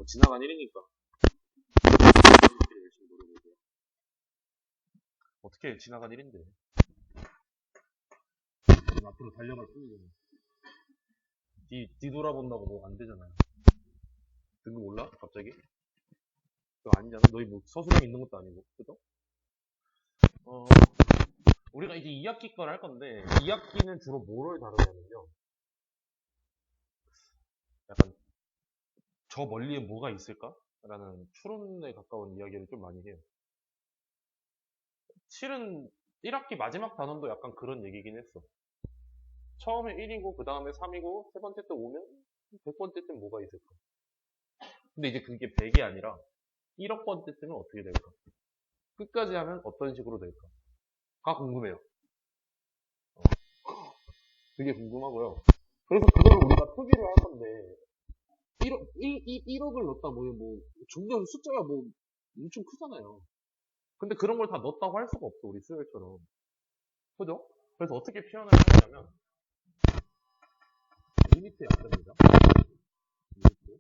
뭐 지나간 일이니까 열심히 노려보고요. 어떻게 지나간 일인데 앞으로 달려갈 뿐이잖아. 뒤돌아본다고 뭐 안 되잖아요. 등급 올라? 갑자기? 그거 아니잖아. 너희 뭐 서술형 있는 것도 아니고, 그죠? 우리가 이제 2학기 걸 할 건데 2학기는 주로 뭐를 다루냐면요. 약간 저 멀리에 뭐가 있을까? 라는 추론에 가까운 이야기를 좀 많이 해요. 실은 1학기 마지막 단원도 약간 그런 얘기긴 했어. 처음에 1이고 그 다음에 3이고 세 번째 때 5면 100번째 때 뭐가 있을까? 근데 이제 그게 100이 아니라 1억 번째 때는 어떻게 될까? 끝까지 하면 어떤 식으로 될까? 가 궁금해요. 되게 궁금하고요. 그래서 그걸 우리가 표기를 할 건데 1억을 넣었다 뭐 중요한 숫자가 뭐 엄청 크잖아요. 근데 그런 걸 다 넣었다고 할 수가 없어, 우리 수열처럼. 그죠? 그래서 어떻게 표현을 하냐면 리미트 약자입니다. 리미트.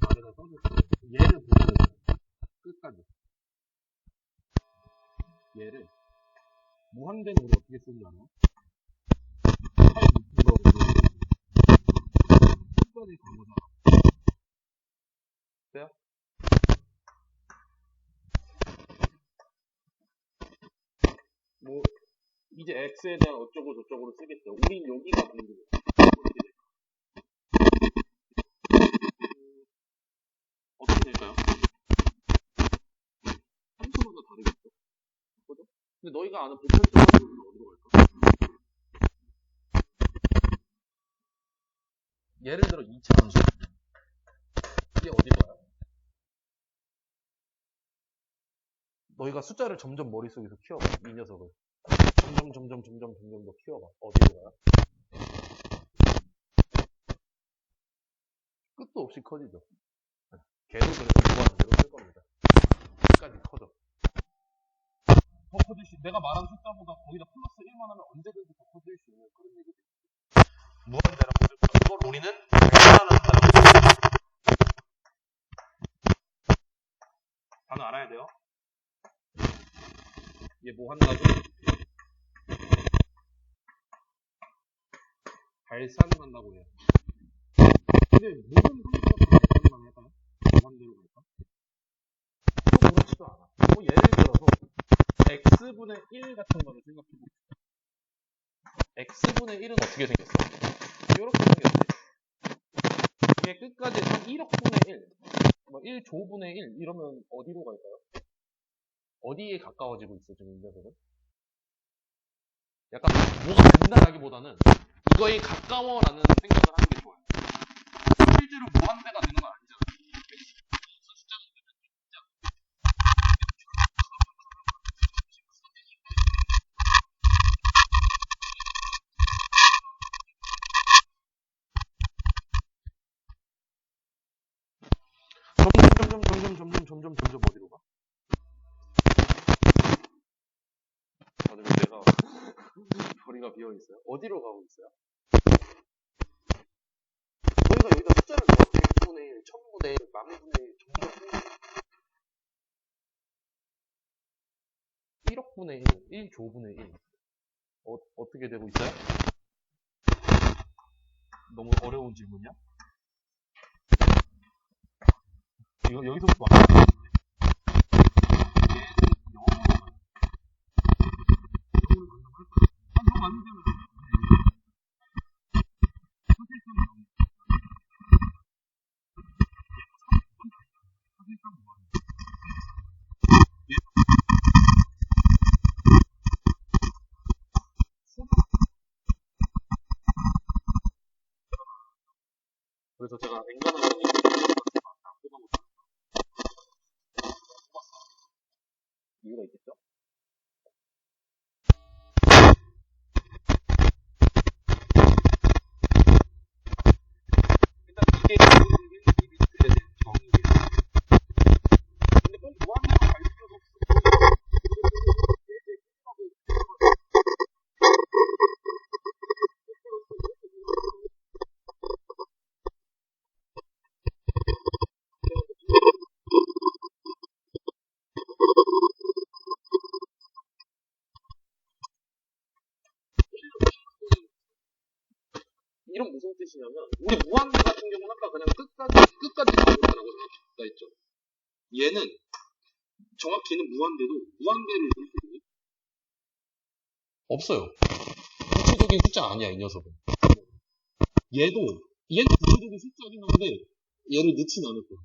아래다 써줄게요. 얘를 보고 끝까지. 얘를 무한대는 우리 어떻게 쓰는지 알아요? 끝까지 가보자. 돼요? 뭐 이제 x에 대한 어쩌고 저쩌고를 쓰겠죠. 우린 여기가 궁금해요. 어떻게 될까요? 함수마다 다르겠죠. 그죠? 근데 너희가 아는 보편적으로 어디로 갈까? 예를 들어 2차 함수. 이게 어디 가요? 너희가 숫자를 점점 머릿속에서 키워봐. 이 녀석을. 점점 더 키워봐. 어디로 가요? 끝도 없이 커지죠. 걔도 그래서 무한대로 쓸 겁니다. 끝까지 커져. 더 커질 수, 내가 말한 숫자보다 거기다 플러스 1만 하면 언제든지 더 커질 수 있는 그런 얘기죠. 무한대라고 쓸 거야. 그걸 우리는 계산한다고 했어요. 단어 알아야 돼요. 얘 뭐 한다고? 발산을 한다고 해요. 근데 모든 함수가 발산만 할까요? 무한대로 갈까? 또 그렇지도 않아. 뭐 예를 들어서 x분의 1 같은 거를 생각해봅시다. x분의 1은 어떻게 생겼어? 이렇게 생겼지. 이게 끝까지 1억분의 1, 뭐 1조분의 1 이러면 어디로 갈까요? 어디에 가까워지고 있어 지금 이 녀석은? 약간 뭐가 된다라기보다는 이거에 가까워라는 생각을 하는 게 좋아요. 실제로 무한대가 되는 건 아니잖아. 점점 어디로 가? 다들 내가 거리가 비어 있어요. 어디로 가고 있어요? 저희가 여기다 숫자를 넣어 100분의 1, 1000분의 1, 만분의 1, 점점 1억분의 1, 1조분의 1 어떻게 되고 있어요? 너무 어려운 질문이야? 여기서부터 막 그래서 제가 엔간한 이유가 있겠죠? 일단 이게 리미트에 대한 정의예요. 근데 꼭 무한대로 갈 필요가 없어. 이런 무슨 뜻이냐면 우리 무한대 같은 경우는 아까 그냥 끝까지 가보자라고 생각했다 했죠. 얘는 정확히는 무한대도 무한대를 볼 수 있니? 없어요. 구체적인 숫자 아니야, 이 녀석은. 얘는 구체적인 숫자긴 한데 얘를 넣진 않을 거야.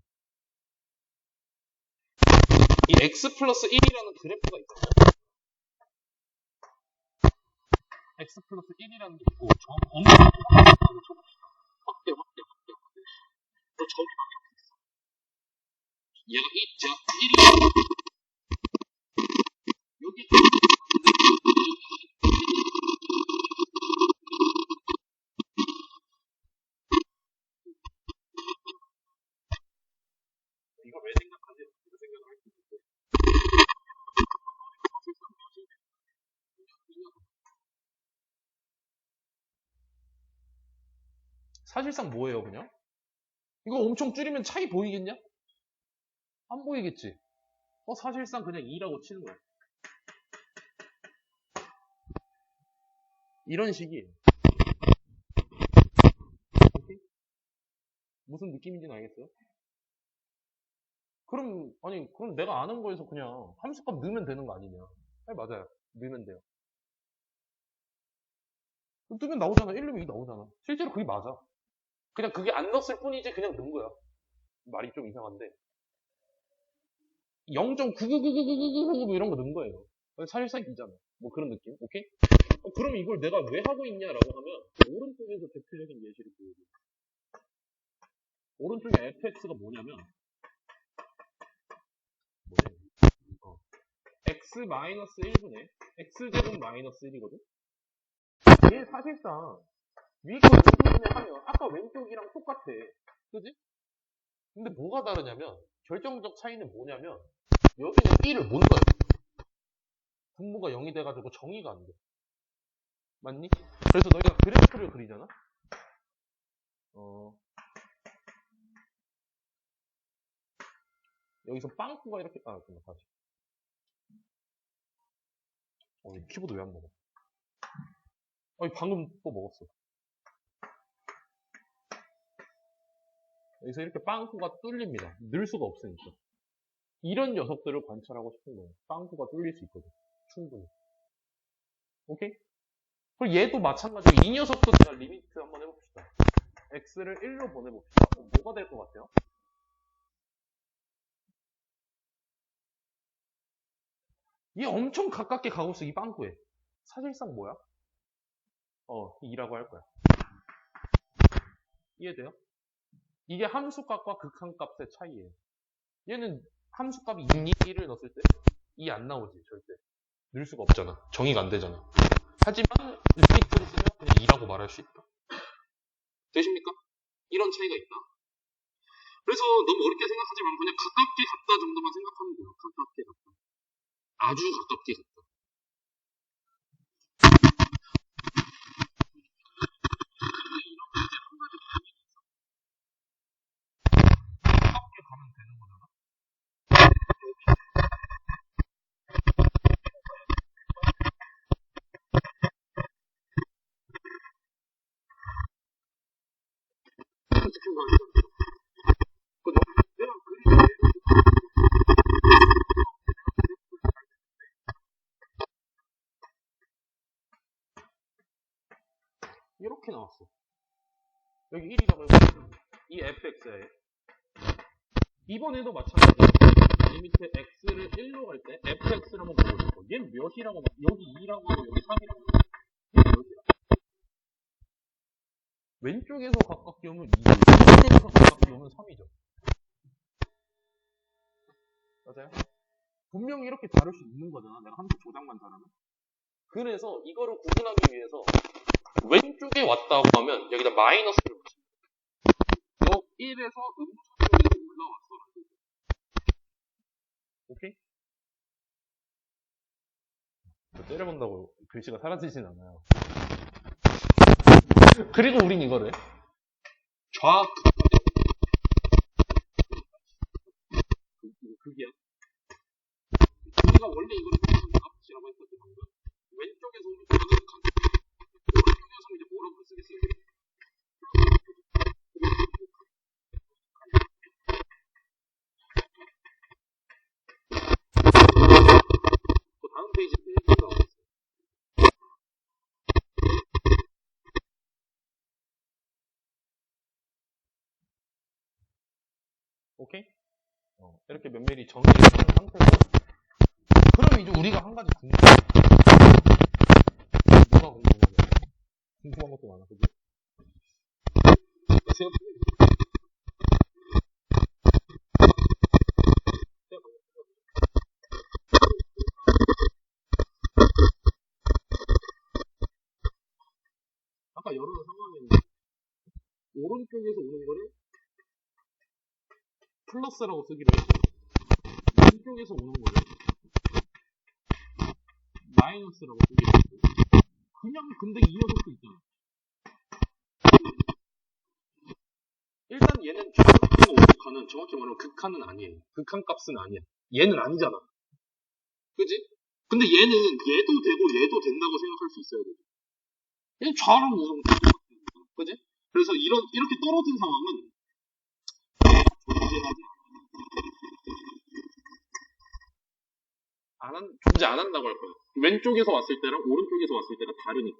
이 x 플러스 1이라는 그래프가 있잖아요. x 플러스 1이라는 게 있고 어느 정도 쳐봅시다. 확대. 또 점이 방이 없어. 얘가 제가 1이 여기 이거 왜 생각하지? 이거 생각을 할 수 있는데 사실상 뭐예요, 그냥? 이거 엄청 줄이면 차이 보이겠냐? 안 보이겠지? 사실상 그냥 2라고 치는 거야. 이런 식이에요. 오케이? 무슨 느낌인지는 알겠어요? 그럼 내가 아는 거에서 그냥 함수값 넣으면 되는 거 아니냐? 네, 맞아요. 넣으면 돼요. 뜨면 나오잖아. 1 넣으면 2 나오잖아. 실제로 그게 맞아. 그냥 그게 안 넣었을 뿐이지 그냥 넣은 거야. 말이 좀 이상한데. 0.9999999 이런 거 넣은 거예요. 사실상 2잖아. 뭐 그런 느낌? 오케이? 그럼 이걸 내가 왜 하고 있냐라고 하면 오른쪽에서 대표적인 예시를 보여줘요. 오른쪽에 fx가 뭐냐면 x-1분의 x제곱 마이너스 1이거든? 얘 사실상 위에 거 인분해 하면 아까 왼쪽이랑 똑같아. 그지? 근데 뭐가 다르냐면 결정적 차이는 뭐냐면 여기는 1을 못 넣어요. 분모가 0이 돼가지고 정의가 안 돼. 맞니? 그래서 너희가 그래프를 그리잖아? 여기서 빵꾸가 이렇게, 잠깐만, 다시. 이 키보드 왜 안 먹어? 방금 또 먹었어. 여기서 이렇게 빵꾸가 뚫립니다. 늘 수가 없으니까. 이런 녀석들을 관찰하고 싶은 거예요. 빵꾸가 뚫릴 수 있거든. 충분히. 오케이? 그리고 얘도 마찬가지로 이 녀석도 제가 리미트 한번 해봅시다. x를 1로 보내봅시다. 뭐가 될 것 같아요? 얘 엄청 가깝게 가고 있어, 이 빵꾸에. 사실상 뭐야? 2라고 할 거야. 이해돼요? 이게 함수값과 극한값의 차이예요. 얘는 함수값이 2를 넣었을 때 2 안 나오지, 절대. 넣을 수가 없잖아. 정의가 안 되잖아. 하지만 리미트를 쓰면 그냥 2라고 말할 수 있다. 되십니까? 이런 차이가 있다. 그래서 너무 어렵게 생각하지 말고 그냥 가깝게 갔다 정도만 생각하면 돼요. 가깝게 갔다. 아주 가깝게 갔다. 가깝게 가면 되는 거잖아. 이렇게 나왔어. 여기 1이라고 해보면 이 fx에 이번에도 마찬가지야. 리미트 x를 1로 갈 때 fx를 한번 보여줘. 얘는 몇이라고 여기 2라고 하고 여기 3이라고 하고 얘는 몇이야? 왼쪽에서 가깝게 오면 2, 오른쪽에서 가깝게 오면 3이죠. 맞아요? 분명히 이렇게 다룰 수 있는 거잖아. 내가 함수 조작만 잘하면. 그래서 이거를 구분하기 위해서 왼쪽에 왔다고 하면 여기다 마이너스를 붙입니다. 요 1에서 음수쪽에서 올라왔어라는 거죠. 오케이? 때려본다고 글씨가 사라지진 않아요. 그리고 우린 이거를 좌 극이야. 우리가 원래 이거를 값이라고 했었지 방금. 왼쪽에서 오른쪽으로 극한. 오른쪽에서 이제 뭐라고 쓰겠어요? 오케이? 이렇게 면밀히 정의를 한 상태고, 그럼 이제 우리가 한 가지 궁금한 뭐가 궁금한 것도 많아, 그지? 아까 여러 상황인데 오른쪽에서 오는 거를 플러스라고 쓰기로 했고, 왼쪽에서 오는 거를 마이너스라고 쓰기로 했고, 그냥 근데 이 녀석도 있잖아. 일단 얘는 좌극하고 우극하는 정확히 말하면 극한은 아니에요. 극한 값은 아니야. 얘는 아니잖아. 그지? 근데 얘는 얘도 되고 얘도 된다고 생각할 수 있어야 돼. 얘는 좌랑 우극은 똑같아. 그지? 그래서 이렇게 떨어진 상황은 존재 안 한다고 할 거야. 왼쪽에서 왔을 때랑 오른쪽에서 왔을 때가 다르니까.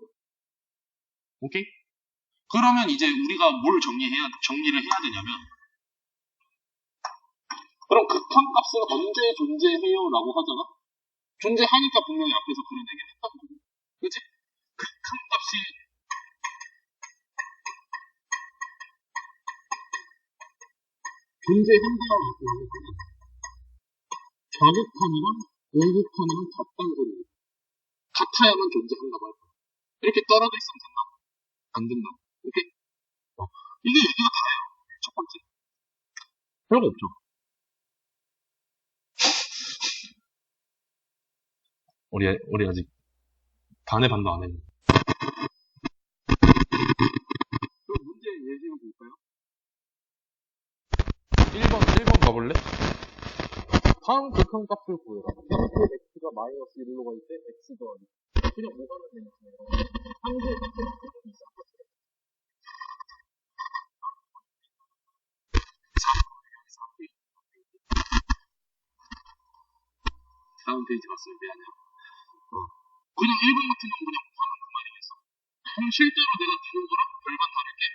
오케이? 그러면 이제 우리가 뭘 정리를 해야 되냐면, 그럼 극한 값은 언제 존재해요? 라고 하잖아? 존재하니까 분명히 앞에서 그런 얘기를 했단 말이야. 그치? 극한 값이 존재한다라고 하는 거는 좌극한이랑 우극한이랑 같다는 소리예요. 같아야만 존재한다고 할 거야. 이렇게 떨어져 있으면 된다? 안 된다. 오케이? 이게 얘기가 다예요. 첫 번째. 별거 없죠. 우리 아직 반의 반도 안 했네. 그럼 문제 예시를 볼까요? 1번 가볼래? 다음 극한 값을 구해라. x가 마이너스 1로 갈 때 x 더하기. 그냥 5가는 되니까요. 한개 값을 있어. 다음 페이지 봤어요. 미안해요. 그냥 1번 같은 경우 그냥 5가는 그 말이겠어. 그럼 실제로 내가 주는 거랑 별반 다를 게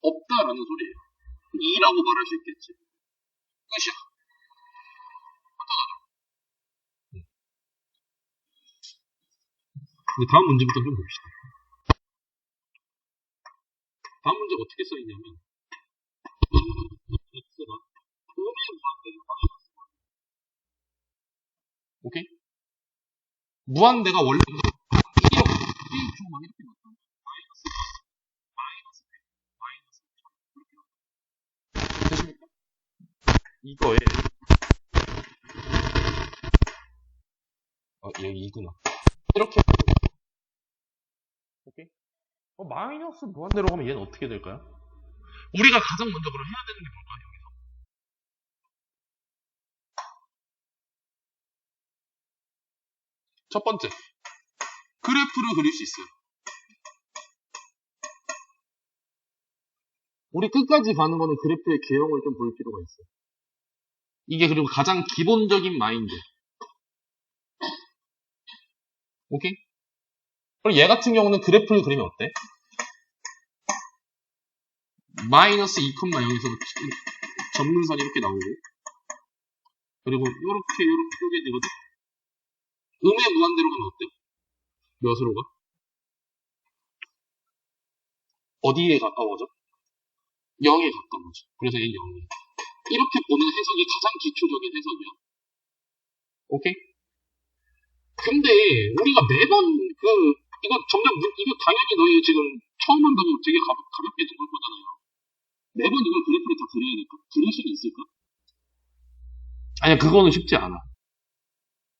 없다라는 소리예요. 2라고 말할 수 있겠지. 끝이야. 다음 문제부터 좀 봅시다. 다음 문제가 어떻게 써있냐면, x가 음의 무한대를 마이너스. 오케이? 무한대가 원래 1만 이렇게 나왔다. 되십니까? 이거에 여기 2구나. 이렇게 오케이? 마이너스 무한대로 가면 얘는 어떻게 될까요? 우리가 가장 먼저 그럼 해야 되는 게 뭘까요? 여기서 첫 번째, 그래프를 그릴 수 있어요. 우리 끝까지 가는 거는 그래프의 개형을 좀 볼 필요가 있어요. 이게 그리고 가장 기본적인 마인드. 오케이? 그럼 얘 같은 경우는 그래프를 그리면 어때? 마이너스 2,2에서 점문선이 이렇게 나오고, 그리고 요렇게 쪼개지거든? 음의 무한대로 가면 어때? 몇으로 가? 어디에 가까워져? 0에 가까워져. 그래서 얘 0이야. 이렇게 보는 해석이 가장 기초적인 해석이야. 오케이? 근데 우리가 매번 이거 당연히 너희 지금 처음 한다고 되게 가볍게 둔 걸 거잖아요. 매번 이걸 그래프를 다 그려야 될까? 그릴 수는 있을까? 아니야, 그거는 쉽지 않아.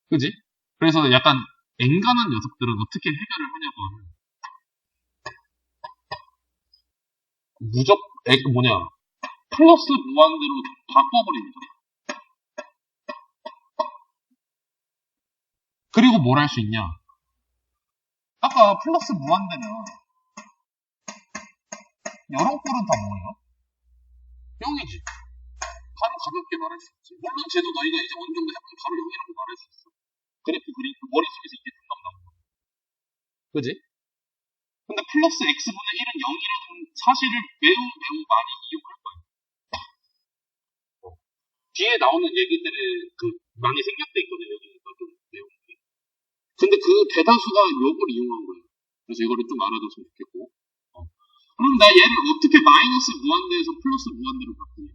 그지? 그래서 약간 앵간한 녀석들은 어떻게 해결을 하냐고 하면 플러스 무한대로 바꿔버리는 거야. 그리고 뭘 할 수 있냐? 아까 플러스 무한대면 여러 꼴은 다 뭐예요? 0이지. 바로 가볍게 말할 수 있지. 물론 쟤도 너희가 이제 어느 정도 해보면 바로 0이라고 말할 수 있어. 그래프 그리고 머릿속에서 이게 금방 나온 거야. 그지? 근데 플러스 x분의 1은 0이라는 사실을 매우 많이 이용할 거야. 뒤에 나오는 얘기들에 많이 생략돼 있거든요. 여기가 좀 내용이. 근데 그 대다수가 요걸 이용한 거예요. 그래서 이거를 좀 알아뒀으면 좋겠고. 그럼 나 얘를 어떻게 마이너스 무한대에서 플러스 무한대로 바꾸냐?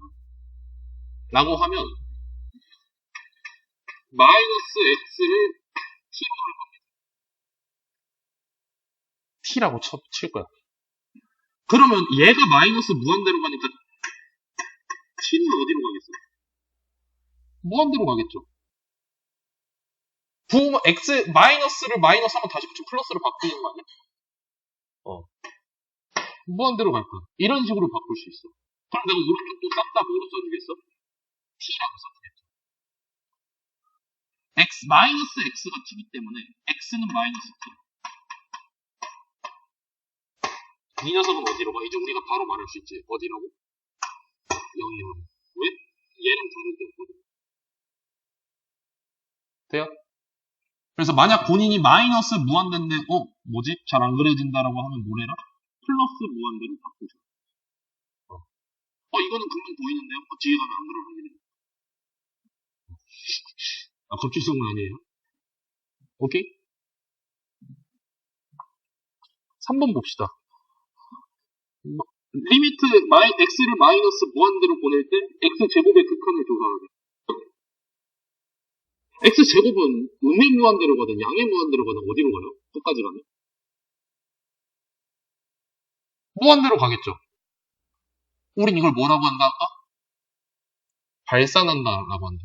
라고 하면 마이너스 x를 t로 할 겁니다. t라고 칠 거야. 그러면 얘가 마이너스 무한대로 가니까 t는 어디로 가겠어? 무한대로 가겠죠. x 마이너스를 마이너스 하면 다시 붙이면 플러스로 바뀌는 거 아니야? 무한대로 갈 거야. 이런 식으로 바꿀 수 있어. 그럼 내가 오른쪽도 싹 다 뭐로 써주겠어? t라고 써주겠죠. 마이너스 x가 t이기 때문에 x는 마이너스 t. 이 녀석은 어디로 가? 이제 우리가 바로 말할 수 있지. 어디라고? 0이요. 왜? 얘랑 다를 게 없거든. 돼요? 그래서 만약 본인이 마이너스 무한대인데 뭐지? 잘 안 그려진다라고 하면 뭐래라? 플러스 무한대로 바꾸죠. 이거는 분명 보이는데요? 뒤에 가면 안 그럴 확률이. 겁주성은 아니에요. 오케이? 3번 봅시다. 리미트 x를 마이너스 무한대로 보낼 때 x제곱의 극한을 조사하래. x제곱은 음의 무한대로 가든 양의 무한대로 가든 어디로 가요? 끝까지 가면? 무한대로 가겠죠. 우린 이걸 뭐라고 한다 할까? 발산한다라고 한다.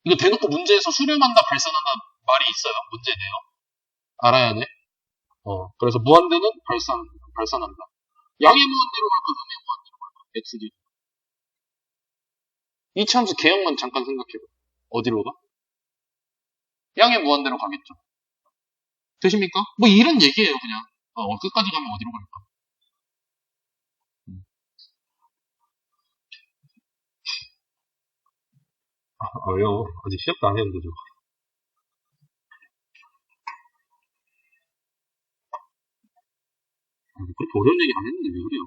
이거 대놓고 문제에서 수렴한다, 발산한다 말이 있어요. 문제네요. 알아야 돼. 그래서 무한대는 발산한다. 양의 무한대로 갈까, 음의 무한대로 갈까? xg. 이차함수 개형만 잠깐 생각해봐. 어디로 가? 양의 무한대로 가겠죠. 되십니까? 뭐 이런 얘기예요, 그냥. 끝까지 가면 어디로 갈까? 왜요? 아직 시작도 안 했는데, 저. 그렇게 어려운 얘기 안 했는데, 왜 그래요?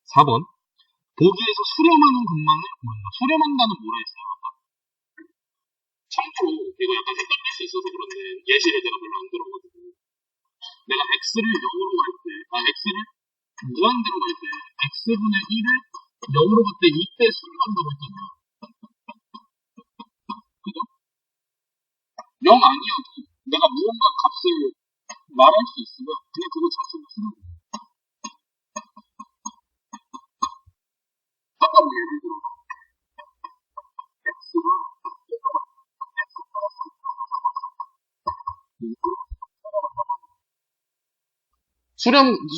4번. 보기에서 수렴하는 근망을 구한다. 수렴한다는 뭐라 했어요? 참고로, 이거 약간 헷갈릴 수 있어서 그런데, 예시를 내가 별로 안 들어가지고. 내가 x를 0으로 갈 때, x를 무한대로 갈 때, x분의 1을 0으로 갈 때, 이때 수렴한다고 했잖아요. 그죠? 0 아니어도 내가 무언가 값을 말할 수 있으면 그냥 그거 자체가 수렴. 아까 뭐 예를 들어 x가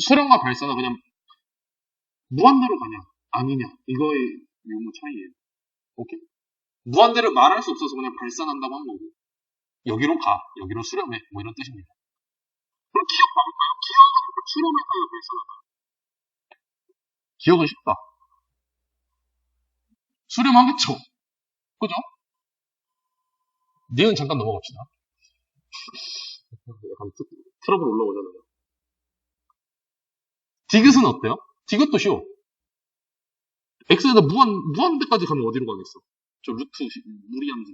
수렴과 발산은 그냥 무한대로 가냐 아니냐 이거의 용어 차이예요. 오케이? 무한대를 말할 수 없어서 그냥 발산한다고 한 거고 여기로 가 여기로 수렴해 뭐 이런 뜻입니다. 그럼 기억 봐볼까요? 기억은 수렴할까요 발산할까요? 기억은 쉽다. 수렴하겠죠. 그죠? 니은 잠깐 넘어갑시다. 약간 트러블 올라오잖아요. 디귿은 어때요? 디귿도 쉬워. x에다 무한대까지 가면 어디로 가겠어? 저 루트 무리함수.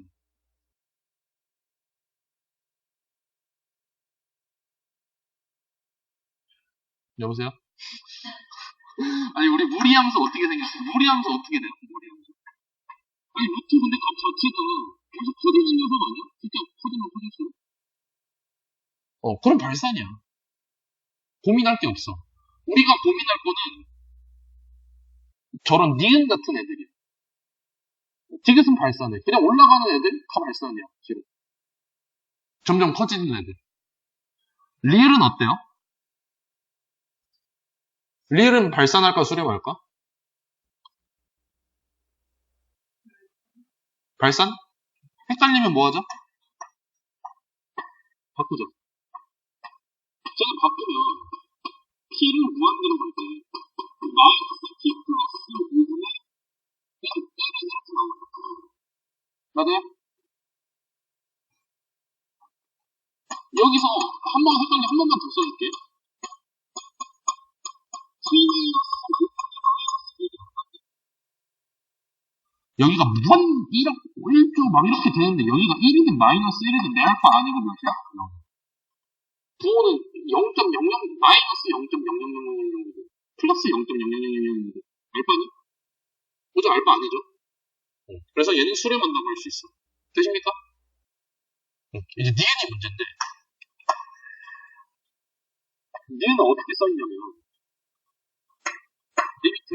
여보세요? 아니 우리 무리함수 어떻게 생겼어요? 무리함수 어떻게 돼요? 무리함수. 아니 루트 근데 값 자체가 계속 커지는 녀석 아니야? 진짜 커지면 커질수록. 그럼 발산이야. 고민할 게 없어. 우리가 고민할 거는 저런 니은 같은 애들이야. 디귿은 발산해. 그냥 올라가는 애들 다 발산이야. 지금. 점점 커지는 애들. 리을은 어때요? 리을은 발산할까 수렴할까? 발산? 헷갈리면 뭐하죠? 바꾸죠. 제가 바꾸면 t를 무한대로 갈 때 마이너스 t 플러스 5분의 그냥 t는 이렇게 나오는 거예요. 맞아요? 여기서 한 번 헷갈려 한 번만 더 써줄게. 여기가 무한 1억 1조 막 이렇게 되는데 여기가 1이든 마이너스 1이든 내 알파 아니고 몇이야? 부호는 0.00 마이너스 0.0000이고 플러스 0.0000이고 알파는? 그죠? 알파 아니죠? 그래서 얘는 수렴한다고 할 수 있어. 되십니까? 이제 니은이 문제인데 니은은 어떻게 써있냐면 리미트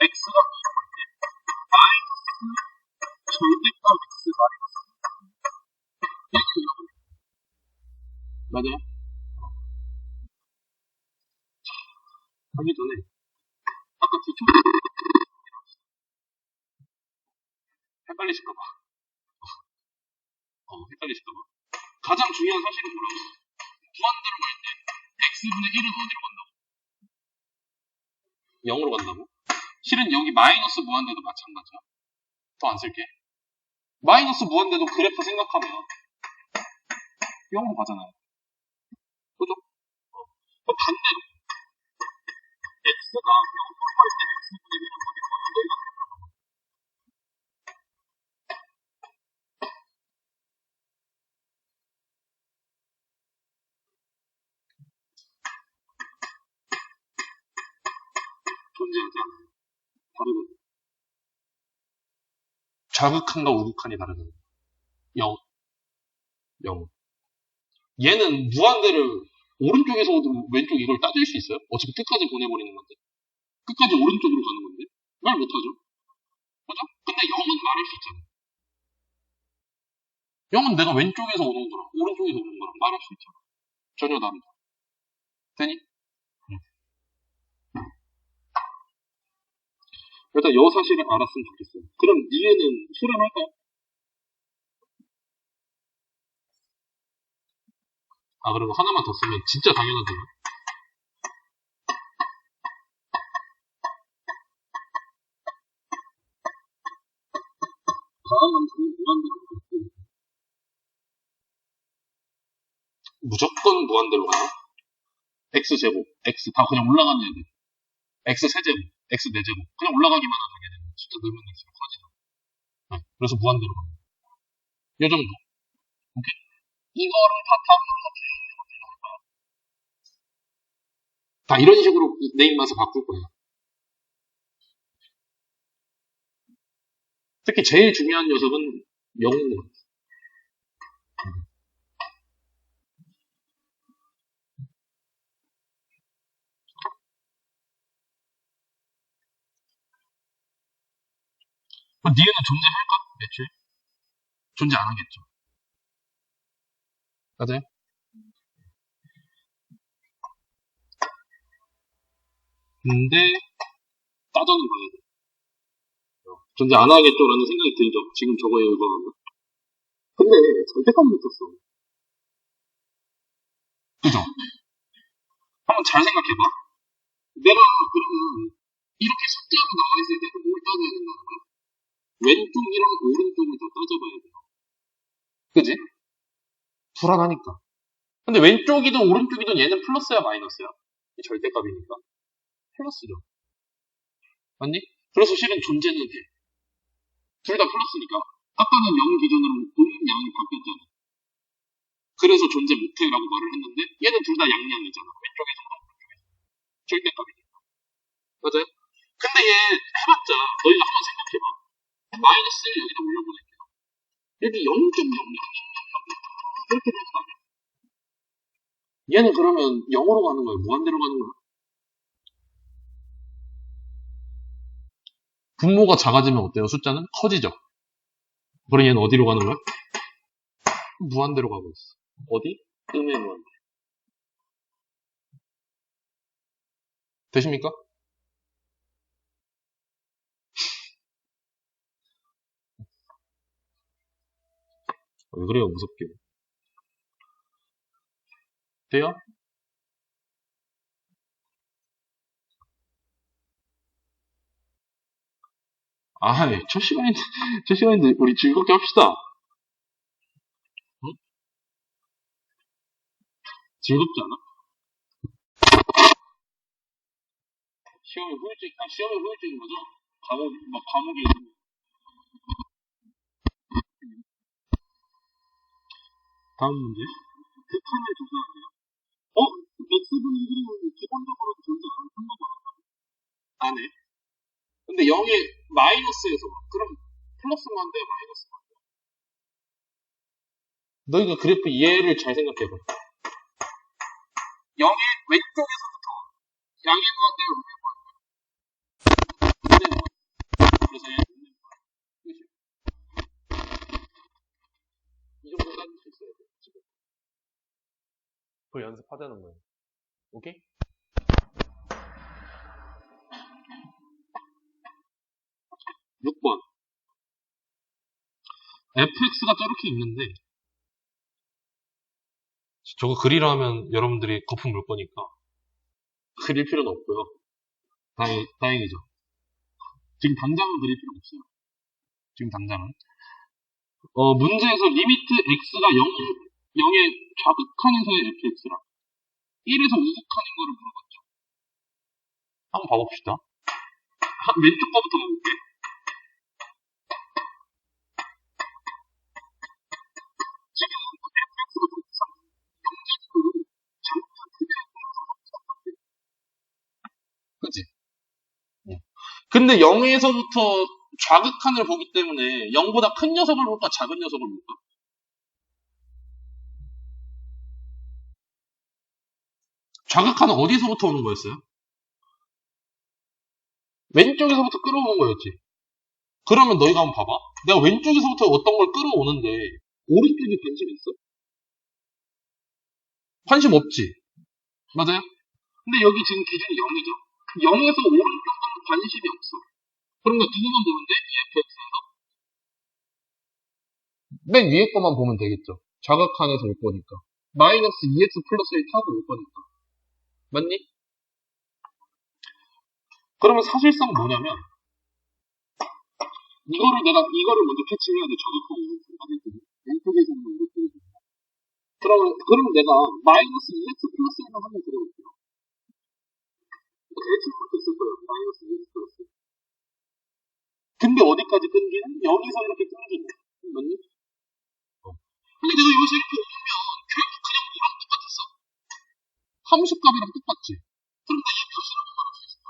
x가 2일 때 마이너스 절대값 x 마이너스 이렇게 읽어버려. 맞아요? 하기 전에 아까 뒤쪽 헷갈리실까봐 헷갈리실까봐 가장 중요한 사실은 뭐라고? 무한대로 갈 때 x분의 1은 어디로 간다고? 0으로 간다고? 실은 여기 마이너스 무한대도 마찬가지야. 더 안 쓸게. 마이너스 무한대도 그래프 생각하면 0으로 가잖아요. 그죠? 그럼 반대로 x가 0으로 갈 때 x분의 1은 어디로 가요? 내가 존재하지 않아요. 다르거든. 자극한과 우극한이 다르거든. 0. 0. 얘는 무한대를 오른쪽에서 오든 왼쪽 이걸 따질 수 있어요? 어차피 끝까지 보내버리는 건데. 끝까지 오른쪽으로 가는 건데. 말 못하죠. 그죠? 근데 0은 말할 수 있잖아. 0은 내가 왼쪽에서 오는 거랑 오른쪽에서 오는 거랑 말할 수 있잖아. 전혀 다르죠. 되니? 일단 이 사실을 알았으면 좋겠어요. 그럼 니에는 수렴할까요? 그리고 하나만 더 쓰면 진짜 당연하잖아. 다음은 무한대로 가고 무조건 무한대로 가요. x제곱, x 다 그냥 올라가는 애들. x 세제곱, x 네제곱 그냥 올라가기만 하는 애들. 숫자 늘면 늘수록 커지죠. 네, 그래서 무한대로 갑니다. 요 정도. 오케이? 이거를 다 이런 식으로 내 입맛에 바꿀 거예요. 특히 제일 중요한 녀석은 영웅. 니은은 존재할까? 애초에? 존재 안 하겠죠. 맞아요? 근데 따져는 봐야 돼. 존재 안 하겠죠라는 생각이 들죠. 지금 저거에 의존하면. 근데 절대값 못 썼어. 그죠? 한번 잘 생각해봐. 내가 그러면 이렇게 숫자로 나와 있을 때도 뭘 따져야 된다는 거야? 왼쪽이랑 오른쪽을 다 따져봐야 돼. 그지? 불안하니까. 근데 왼쪽이든 오른쪽이든 얘는 플러스야 마이너스야? 절대값이니까. 플러스죠. 맞니? 그래서 실은 존재는 돼. 둘 다 플러스니까. 아까는 0 기준으로 보는 양이 바뀌었잖아. 그래서 존재 못해라고 말을 했는데 얘는 둘 다 양양이잖아. 왼쪽에서 오른쪽에서. 절대값이니까. 맞아요? 근데 얘 해봤자 너희가 한번 생각해봐. 마이너스 1 여기다 올려보낼게요. 여기 0.00 이렇게 된다. 얘는 그러면 0으로 가는 거야? 무한대로 가는 거야? 분모가 작아지면 어때요? 숫자는 커지죠. 그럼 얘는 어디로 가는 거야? 무한대로 가고 있어. 어디? 음의 무한대. 되십니까? 왜 그래요? 무섭게. 돼요? 첫 시간인데 우리 즐겁게 합시다. 응? 즐겁지 않아? 시험이 후유증이 뭐죠? 과목이 있는 거. 다음 문제. 극한을 조사하세요. x분의 1은 기본적으로 존재 않는 거잖아. 안 해. 근데 0의 마이너스에서 그럼 플러스만 돼, 마이너스만 돼. 너희가 그래프 이해를 잘 생각해봐. 0의 왼쪽에서부터 양의 무한대를 보내고 그래서 얘 끝이야. 이 정도 따질 수 있어야 돼. 지금. 그걸 연습하자는 거예요. 오케이? 6번. fx가 저렇게 있는데 저거 그리려 하면 여러분들이 거품 물 거니까 그릴 필요는 없고요. 다행이죠. 지금 당장은 그릴 필요 없어요. 지금 당장은. 문제에서 리미트 x가 0에 좌극한에서의 fx랑 1에서 우극한인 거를 물어봤죠. 한번 봐봅시다. 왼쪽 거부터 가볼게. 지금 fx가 독산 영재식으로 잘못한 그치? 근데 0에서부터 좌극한을 보기 때문에 0보다 큰 녀석을 볼까 작은 녀석을 볼까? 좌극한은 어디서부터 오는 거였어요? 왼쪽에서부터 끌어오는 거였지. 그러면 너희가 한번 봐봐. 내가 왼쪽에서부터 어떤 걸 끌어오는데 오른쪽에 관심 있어? 관심 없지. 맞아요? 근데 여기 지금 기준이 0이죠. 0에서 오른쪽은 관심이 없어. 그러면 누구만 보면 돼? fx에서? 맨 위에 거만 보면 되겠죠. 좌극한에서 올 거니까. 마이너스 2x 플러스 1 타고 올 거니까. 맞니? 그러면 사실상 뭐냐면 이거를 먼저 캐치해야 돼. 좌극한 왼쪽에서 오는 오른쪽에서. 그러면 내가 마이너스 2x 플러스 1만 한번 들어볼게요. 대충 그렇게 있을 거예요. 마이너스 2x 플러스 1. 근데 어디까지 끊기는? 여기서 이렇게 끊기는. 맞니? 근데 내가 여기서 이렇게 오면 결국 그냥 뭐랑 똑같았어? 함수값이랑 똑같지. 그럼 나 얘 몇이라고 말할 수 있어?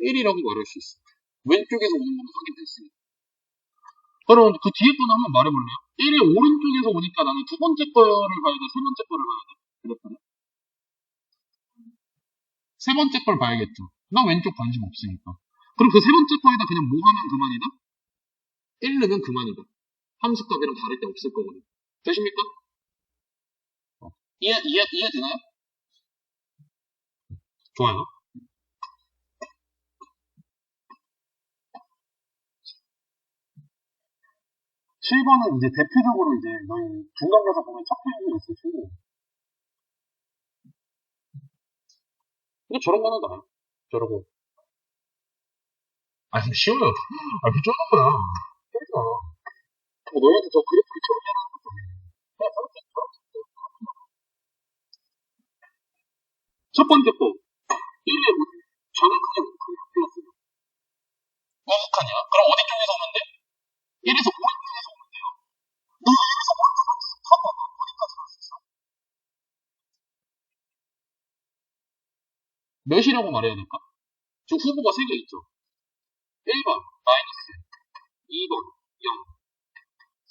1이라고 말할 수 있어. 왼쪽에서 오는 거는 확인됐으니까. 그럼 그 뒤에 거는 한번 말해볼래요? 1의 오른쪽에서 오니까 나는 두 번째 거를 봐야 돼, 세 번째 거를 봐야 돼. 그랬구나. 세 번째 걸 봐야겠죠. 나 왼쪽 관심 없으니까. 그럼 그 세 번째 거에다 그냥 뭐 하면 그만이다? 1 넣으면 그만이다. 함수값이랑 다를 게 없을 거거든. 되십니까? 이해되나요? 좋아요. 7번은 이제 대표적으로 이제 너희 중간 가서 보면 첫 표현이 있을 수. 근데 저런 거는 나요. 저러고. 아니, 쉬워요. 왜 저런 거야. 그러니까. 너희한테 저 그래프를 처음이라는 것도 그냥 첫 번째 거. 1의 좌극하냐, 플러스냐. 우극하냐? 그럼 어디 쪽에서 오면 돼? 1에서 오른쪽에서 오면 돼요. 너 1에서 오른쪽으로 가봐. 어디까지 갈 수 있어? 몇이라고 말해야 될까? 지금 후보가 3개 있죠. 1번, 마이너스. 2번, 0.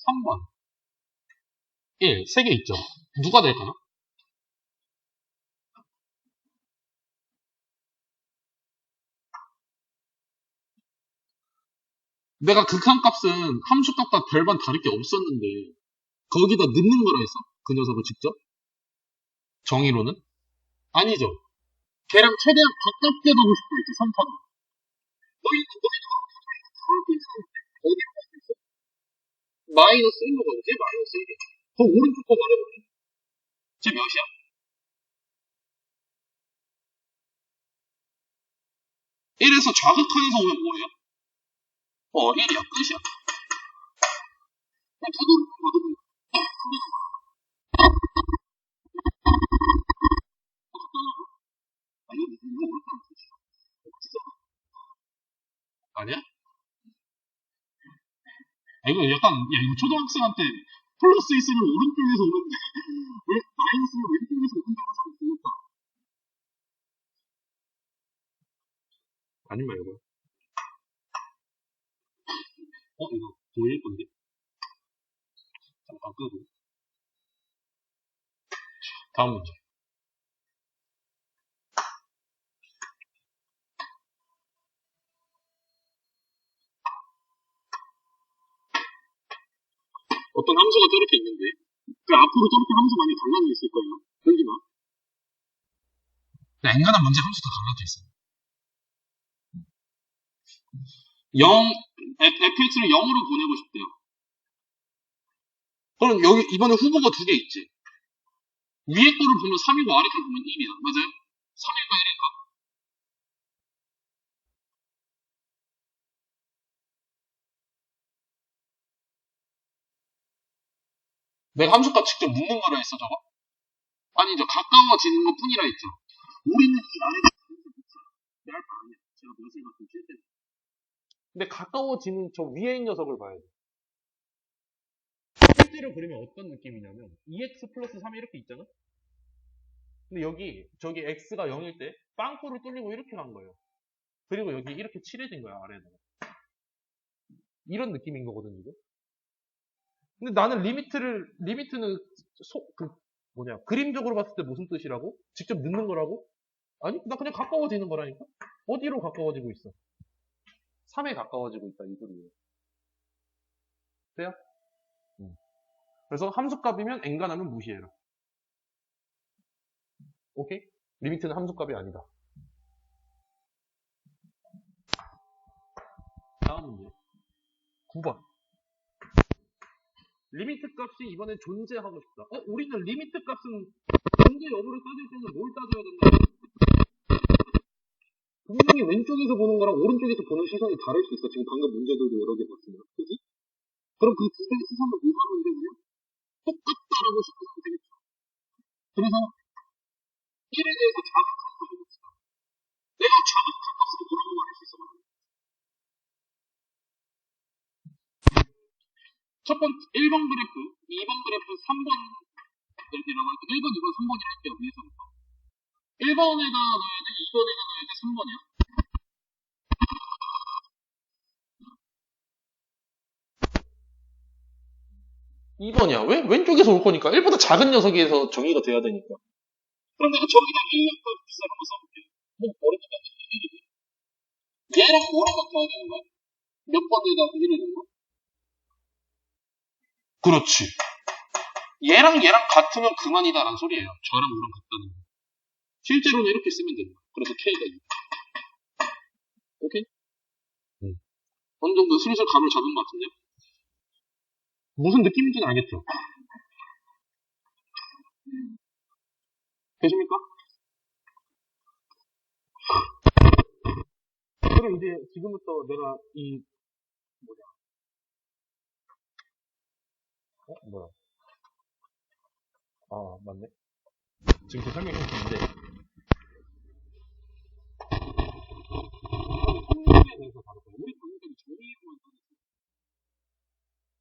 3번, 1. 3개 있죠. 누가 될까나? 내가 극한값은 함수값과 별반 다를 게 없었는데 거기다 넣는 거라 했어? 그 녀석을 직접? 정의로는? 아니죠. 걔랑 최대한 가깝게 두고 싶어 했지, 선파는. 너희 어디로 가고 있어? 어디로 가고 있어? 마이너스 1로 가지? 마이너스 1이. 더 오른쪽 거 말해볼래? 쟤 몇이야? 1에서 좌극한에서 오면 뭐예요? 1이야. 끝이야. 저도 아니, 이거 아니야? 이거 약간, 야, 이거 초등학생한테 플러스 X는 오른쪽에서 오는데 왜 마이너스는 왼쪽에서 온다고 생각할까? 아니 말고. 이거 보일 건데. 잠깐 끄고. 다음 문제. 어떤 함수가 저렇게 있는데, 그 앞으로 저렇게 함수 많이 달라져 있을 거예요. 그러지 마. 엔간한 문제 함수도 달라져 있어요. fx를 0으로 보내고 싶대요. 그럼 여기 이번에 후보가 두 개 있지. 위에 거를 보면 3이고 아래 거를 보면 1이야. 맞아요? 3일까 1일까? 내가 함수값 직접 묻는 거라 했어, 저거? 아니죠. 가까워지는 것 뿐이라 했죠. 우리는 이 아래가 내가 다 아니야. 제가 무엇을 갖고 칠 때. 근데 가까워지는 저 위에 있는 녀석을 봐야 돼. 실제로 그러면 어떤 느낌이냐면 2x 플러스 3이 이렇게 있잖아? 근데 저기 x가 0일 때 빵꾸를 뚫리고 이렇게 간 거예요. 그리고 여기 이렇게 칠해진 거야, 아래에다가. 이런 느낌인 거거든, 이거. 근데 나는 리미트는 그림적으로 봤을 때 무슨 뜻이라고? 직접 넣는 거라고? 아니, 나 그냥 가까워지는 거라니까? 어디로 가까워지고 있어? 3에 가까워지고 있다, 이 소리예요. 돼요? 그래서 함수값이면 엔간하면 무시해라. 오케이? 리미트는 함수값이 아니다. 다음 문제. 9번. 리미트 값이 이번엔 존재하고 싶다. 우리는 리미트 값은 존재 여부를 따질 때는 뭘 따져야 된다? 분명히 왼쪽에서 보는 거랑 오른쪽에서 보는 시선이 다를 수 있어. 지금 방금 문제들도 여러 개 봤으면. 그지? 그럼 그 두 개의 시선을 뭐 하면 되냐? 똑같다라고 싶으면 되겠죠. 그래서 1에 대해서 자극하는 거 해봅시다. 내가 자극한 값으로 뭐라고 말할 수 있어? 첫 번째 1번 그래프, 2번 그래프, 3번 그래프라고 할때 1번, 2번, 3번이라 할게요. 위에서부터. 1번에다 넣어야 돼, 2번에다 넣어야 돼, 3번이야. 2번이야. 왜? 왼쪽에서 올 거니까. 1보다 작은 녀석에서 정의가 돼야 되니까. 그럼 내가 저기다 A였던 비싼 거 써볼게요. 뭐, 어렵지 않은 얘기지. 얘랑 뭐랑 같아야 되는 거야? 몇 번에다 1을 넣는 거? 그렇지. 얘랑 같으면 그만이다라는 소리예요. 저랑 뭐랑 같다는 거. 실제로는 이렇게 쓰면 됩니다. 그래서 K가 2. 오케이? 어느 정도 슬슬 감을 잡은 것 같은데요? 무슨 느낌인지는 알겠죠? 되십니까? 그럼 이제 지금부터 내가 뭐야? 맞네. 지금부터 설명해 주는데 정의에 대해서 다룰 거예요. 우리 방금까지 정의만 따졌어요.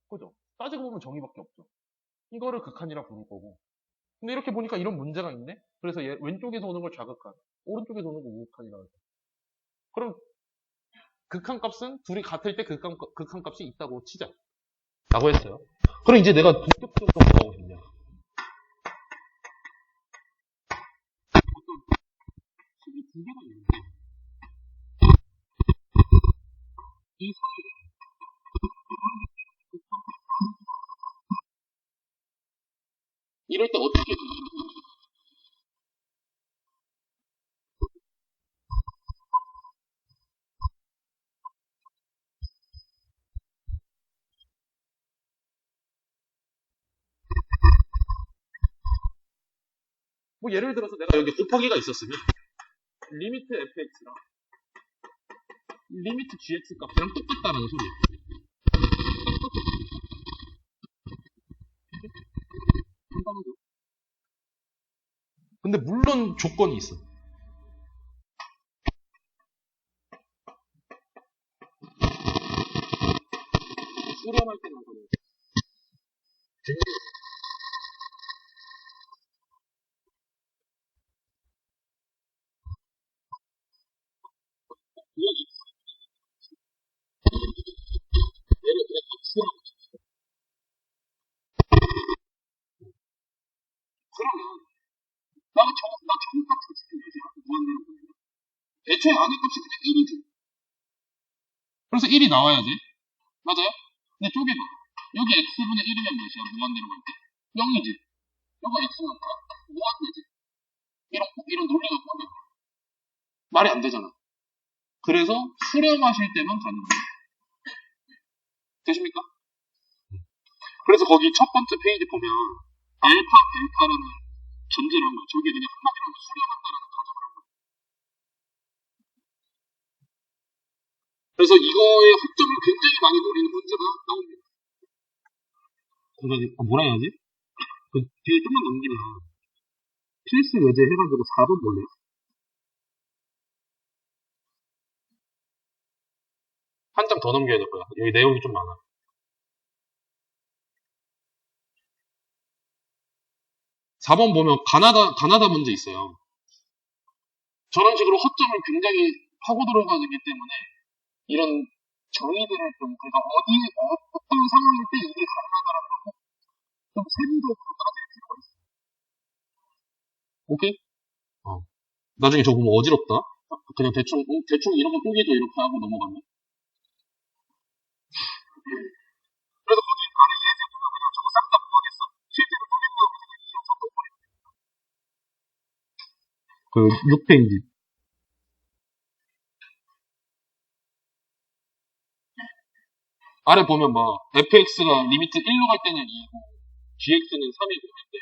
그죠? 따지고 보면 정의밖에 없죠. 이거를 극한이라 부를 거고. 근데 이렇게 보니까 이런 문제가 있네? 그래서 얘 왼쪽에서 오는 걸 좌극한, 오른쪽에서 오는 걸 우극한이라고 해서. 그럼 극한 값은 둘이 같을 때 극한 값이 있다고 치자. 라고 했어요. 그럼 이제 내가 본격적으로 뭐 하고 싶냐? 어떤 식이 두 개가 있는데, 이 사이에 이럴 때 어떻게 돼? 뭐 예를 들어서 내가 여기 곱하기가 있었으면 리미트 fx랑 리미트 gx 값이랑 똑같다는 소리예요. 간단하죠? 근데 물론 조건이 있어. 수렴할 때만 그래요. 값 찾으면 되지. 무한대로 보내면. 애초에 안에 값이 그냥 1이지. 그래서 1이 나와야지. 맞아요? 근데 쪼개봐. 여기 x분의 1이면 몇이야? 무한대로 갈 때? 0이지. 여기 x는 무한대지. 이런 논리가 뭐냐? 말이 안 되잖아. 그래서 수렴하실 때만 가능해요. 되십니까? 그래서 거기 첫 번째 페이지 보면 알파, 델타라는 전제를 한 거예요. 저게 그냥 한마디로 수렴한다라는 가정을 한 거예요. 그래서 이거의 학점을 굉장히 많이 노리는 문제가 나옵니다. 뭐라 해야지? 그 뒤에 좀만 넘기면 필수 예제 해가지고 4번 볼래요? 한 장 더 넘겨야 될 거야. 여기 내용이 좀 많아. 4번 보면 가나다 문제 있어요. 저런 식으로 허점을 굉장히 하고 들어가기 때문에 이런 정의들을 좀 그러니까 어떤 상황일 때 이게 가능하다라는 거 좀 세부적으로 따질 필요가 있어요. 오케이? 나중에 저거 보면 어지럽다. 그냥 대충 이런 거 쪼개줘 이렇게 하고 넘어가면. 그래서 거기 안에 예제 보면 그냥 저거 싹 다 뭐하겠어? 실제로 노리고 그 6페이지. 아래 보면 fx가 리미트 1로 갈 때는 2고 gx는 3이고 할 때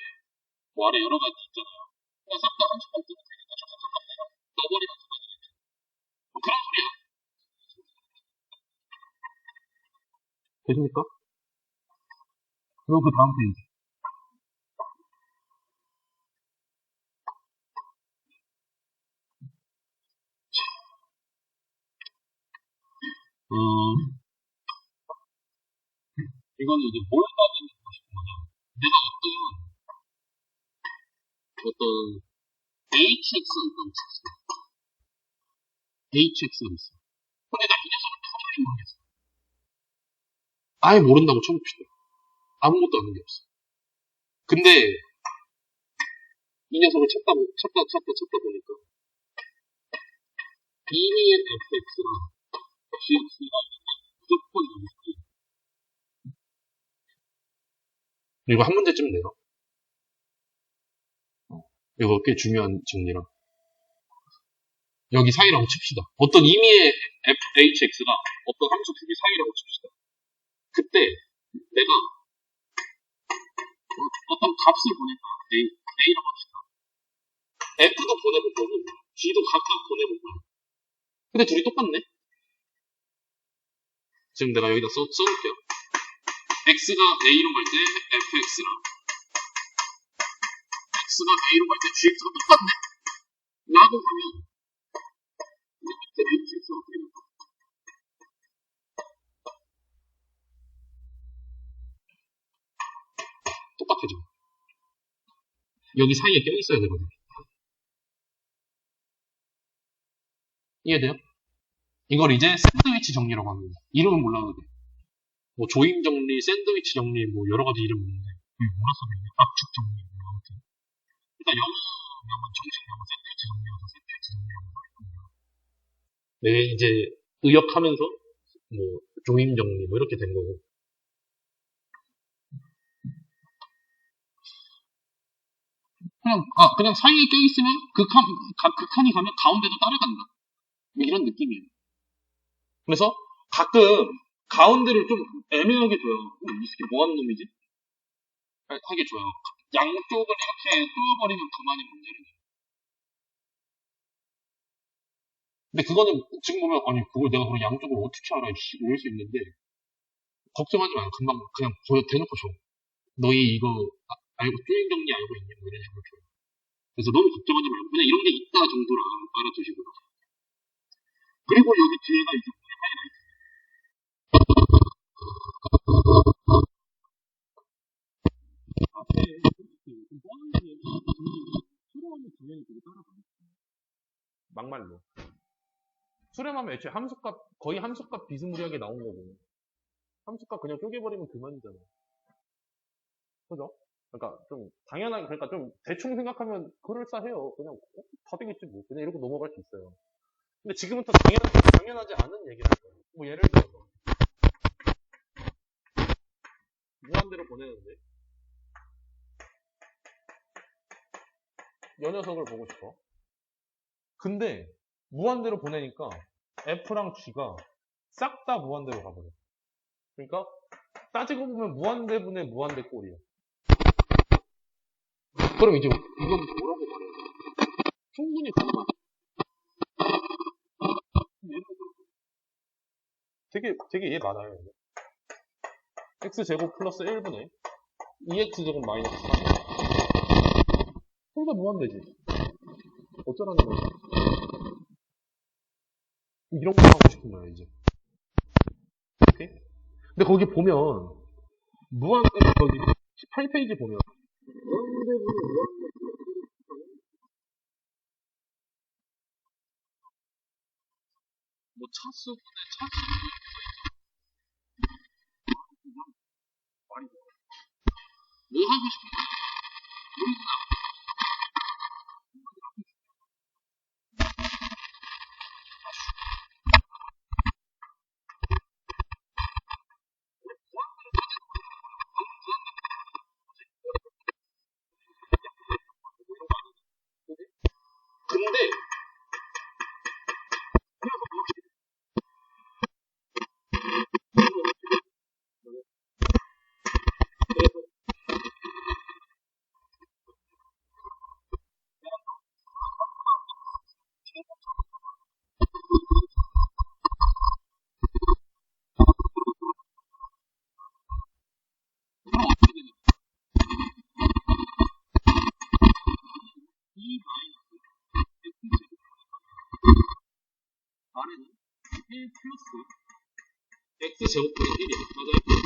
뭐 아래 여러 가지 있잖아요. 그냥 싹 다 함수값 뜨면 되니까 저 함수값 내가 넣어버리면 그만이겠죠. 뭐 그런 소리야. 되십니까? 그리고 그 다음 페이지. 이거는 이제 뭘 따지는 싶은 거냐. 내가 어떤 hx가 있다고 쳤어. hx가 있어. 근데 나 이 녀석을 도저히 모르겠어. 아예 모른다고 쳐봅시다. 아무것도 아는 게 없어. 근데 이 녀석을 찾다 보니까 이미의 fx랑 gx가 무조건 있고 이거 한 문제쯤 내요. 이거 꽤 중요한 정리라. 여기 사이라고 칩시다. 어떤 임의의 fhx가 어떤 함수 두 개 사이라고 칩시다. 그때 내가 어떤 값을 보낼까? a라고 합시다. f도 보내볼 거고 g도 각각 보내볼 거야. 근데 둘이 똑같네. 지금 내가 여기다 써놓을게요. x가 a로 갈 때 fx랑 x가 a로 갈 때 gx가 똑같네. 라고 하면 이제 밑에 hx가 어떻게 될까? 똑같아져. 여기 사이에 껴있어야 되거든. 이해돼요? 이걸 이제 샌드위치 정리라고 합니다. 이름은 몰라도 돼. 뭐 조임 정리, 샌드위치 정리, 뭐 여러 가지 이름 있는데 그게 뭐라 써있냐? 압축 정리, 뭐 아무튼. 일단 영어명은 정식 영어 샌드위치 정리여서 샌드위치 정리라고 말했거든요. 네, 이제 의역하면서 뭐 조임 정리 뭐 이렇게 된 거고. 그냥 사이에 껴있으면 그 칸이 가면 가운데도 따라간다. 이런 느낌이에요. 그래서 가끔 가운데를 좀 애매하게 줘요. 이 새끼 뭐 하는 놈이지? 하게 줘요. 양쪽을 이렇게 뚫어버리면 그만이 문제를 내요. 근데 그거는 지금 보면 아니 그걸 내가 그럼 양쪽을 어떻게 알아 이럴 수 있는데 걱정하지 마요. 금방 그냥 대놓고 줘. 너희 이거 알고 조임 정리 알고 있냐? 뭐 이런 식으로 줘요. 그래서 너무 걱정하지 말고 그냥 이런 게 있다 정도로 알아두시고요. 그리고 여기 뒤에가 이제 하이라이트. 앞에 뭐 하는 얘기 수렴하면 당연히 그게 따라가요. 막말로. 수렴하면 애초에 함수값, 거의 함수값 비스무리하게 나온 거고. 함수값 그냥 쪼개버리면 그만이잖아. 그죠? 그러니까 좀 당연하게, 그러니까 좀 대충 생각하면 그럴싸해요. 그냥 다 되겠지 뭐. 그냥 이러고 넘어갈 수 있어요. 근데 지금부터 당연하지 않은 얘기를 할 거예요. 뭐 예를 들어서 무한대로 보내는데 이 녀석을 보고 싶어. 근데 무한대로 보내니까 F랑 G가 싹 다 무한대로 가버려. 그러니까 따지고 보면 무한대분의 무한대 꼴이야. 그럼 이제 이건 뭐라고 말해요? 충분히 가능하다. 되게 얘 많아요. x제곱 플러스 1분의 2x제곱 마이너스 3. 둘 다 무한대지. 어쩌라는 거야? 이런 거 하고 싶은 거야, 이제. 오케이? 근데 거기 보면, 거기 18페이지 보면, 뭐 차수분의 차수 말이 뭐 하고 싶은 거야? 근데 이 아래는 1 플러스 x제곱분의 1이야. 맞아요?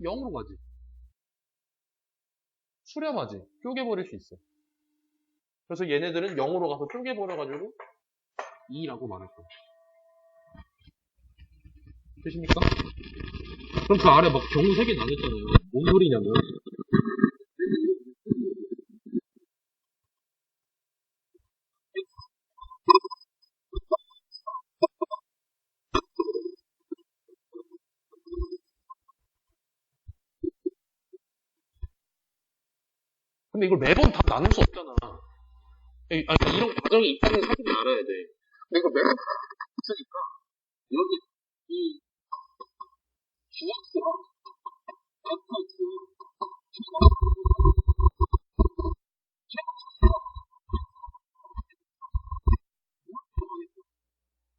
0으로 가지. 수렴하지. 쪼개버릴 수 있어. 그래서 얘네들은 0으로 가서 쪼개버려가지고 2라고 말할 거야. 되십니까? 그럼 그 아래 막 경우 3개 나눴잖아요. 뭔 소리냐면. 근데 이걸 매번 다 나눌 수 없잖아. 아니, 이런 과정이 있다는 사실을 알아야 돼. 근데 이거 매번 다 없으니까, 여기, 이, GX랑 FX,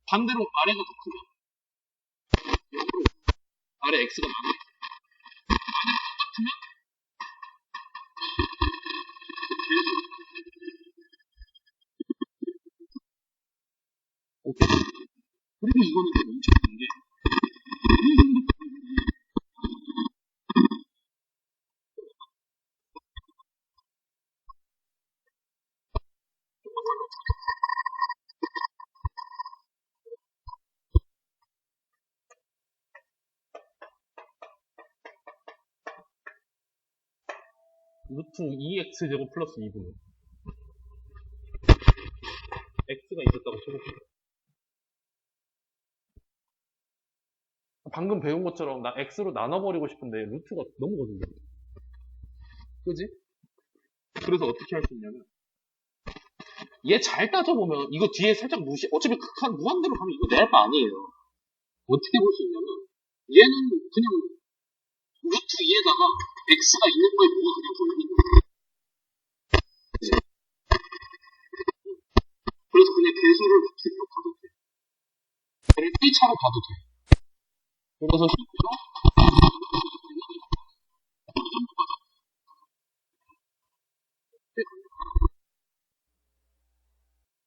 반대로 아래가 더 크면, 아래 X가 많아. 오케이. 그리고 이거는 좀 엄청난 게, 루트 2x제곱 플러스 2분의 x가 있었다고 쳐볼게요. 방금 배운 것처럼 나 x로 나눠버리고 싶은데 루트가 너무 거든요. 그지? 그래서 어떻게 할 수 있냐면 얘 잘 따져보면 이거 뒤에 살짝 어차피 극한 무한대로 가면 이거 내 할 바 아니에요. 어떻게 볼 수 있냐면 얘는 그냥 루트 2에다가 x가 있는 거에 보고 그냥 돌리는 거예요. 그래서 그냥 개수를 루트 2로 가도 돼. 얘를 1차로 가도 돼. 그래서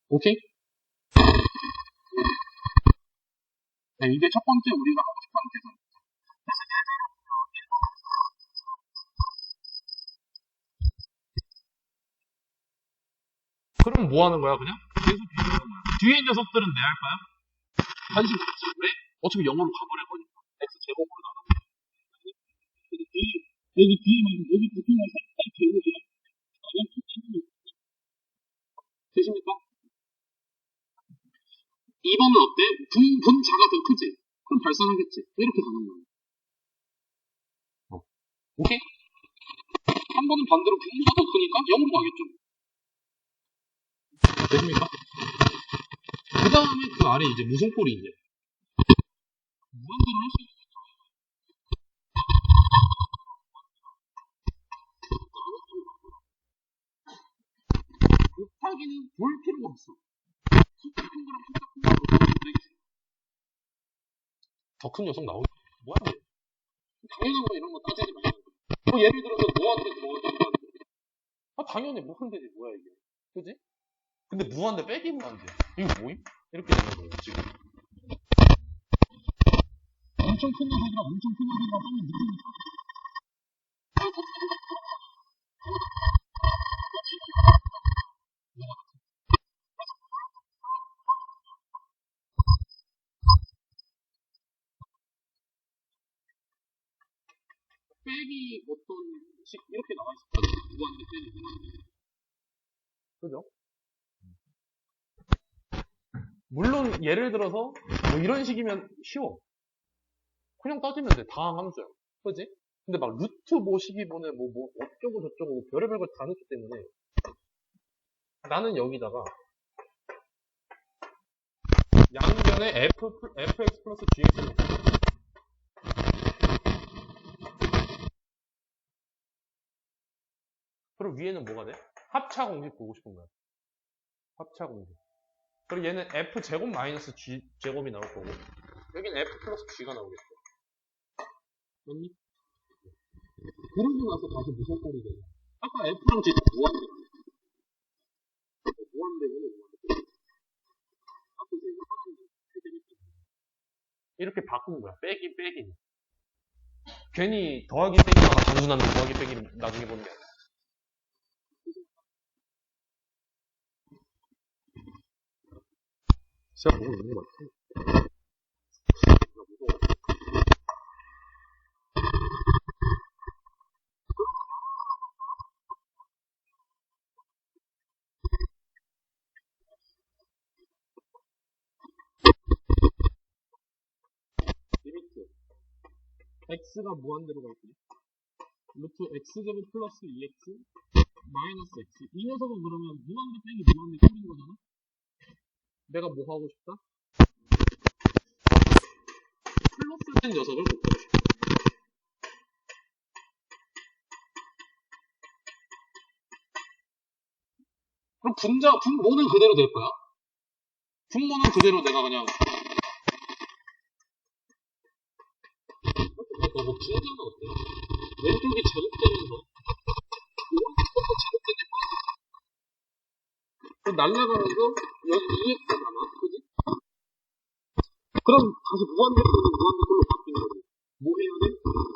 오케이? 네, 이게 첫 번째 우리가 하고 싶어 하는 계산. 그럼 뭐 하는 거야, 그냥? 계속 비교하는 거야. 뒤에 있는 녀석들은 내 할 거야? 관심 없지. 왜? 어차피 0으로 가버릴 거니까. x 제곱으로 여기 뒤에 말고 여기 부팅을 살짝 돌려줘요. 되십니까? 2번은 어때? 분자가 더 크지? 그럼 발산하겠지. 이렇게 가는 거예요. 오케이? 3번은 반대로 분모가 더 크니까 0으로 가겠죠. 되십니까? 그 다음에 그 아래 이제 무슨 꼴이 있냐? 무한대로 할 수 있어. 곱하기는 볼 필요가 없어. 숫자 큰 거랑 숫자 큰 거랑 더 큰 녀석 나오지. 뭐야? 당연한 거 이런 거 따지지 말고. 예를 들어서 무한대. 아, 당연히 무한대지. 뭐야, 이게. 그지? 근데 무한대 빼기 무한대. 이거 뭐임? 이렇게 되는 거예요, 지금. 엄청 큰 녀석이랑 엄청 큰 녀석이랑 하면 느끼니까. 빼기 어떤 식 이렇게 나와 있었거든요. 무한대 빼기 무한대. 그죠? 물론 예를 들어서 뭐 이런 식이면 쉬워. 그냥 따지면 돼. 다 함수야. 그지? 근데 막 루트 모시기 보내 뭐 어쩌고 저쩌고 별의별 걸 다 넣기 때문에 나는 여기다가 양변에 fx 플러스 gx를 넣고 그리고 위에는 뭐가 돼? 합차 공식 보고 싶은 거야. 합차 공식. 그리고 얘는 f 제곱 마이너스 g 제곱이 나올 거고 여기는 f 플러스 g가 나오겠죠. 맞니? 그러고 나서 다시 무슨 꼴이 되냐? 아까 f랑 g가 무한대. 이렇게 바꾼 거야. 빼기. 괜히 더하기 빼기가 단순한 더하기 빼기를 나중에 보는 게 아니야. 진짜 보고 있는 거 같아. 리미트. x가 무한대로 갈 때. 루트 x제곱 플러스 2x 마이너스 x. 이 녀석은 그러면 무한대 빼기 무한대 꼴인 거잖아? 내가 뭐 하고 싶다? 플러스 된 녀석을 곱하고 싶다. 그럼 분모는 그대로 될 거야. 분모는 그대로 내가 그냥 뭐 분자는 어때? 왼쪽이 제곱되면서 오른쪽도 제곱되니까 그럼 날라가면서 여기 2x가 남아. 그지? 그럼 다시 무한대꼴로 바뀐 거지. 뭐 해야 돼?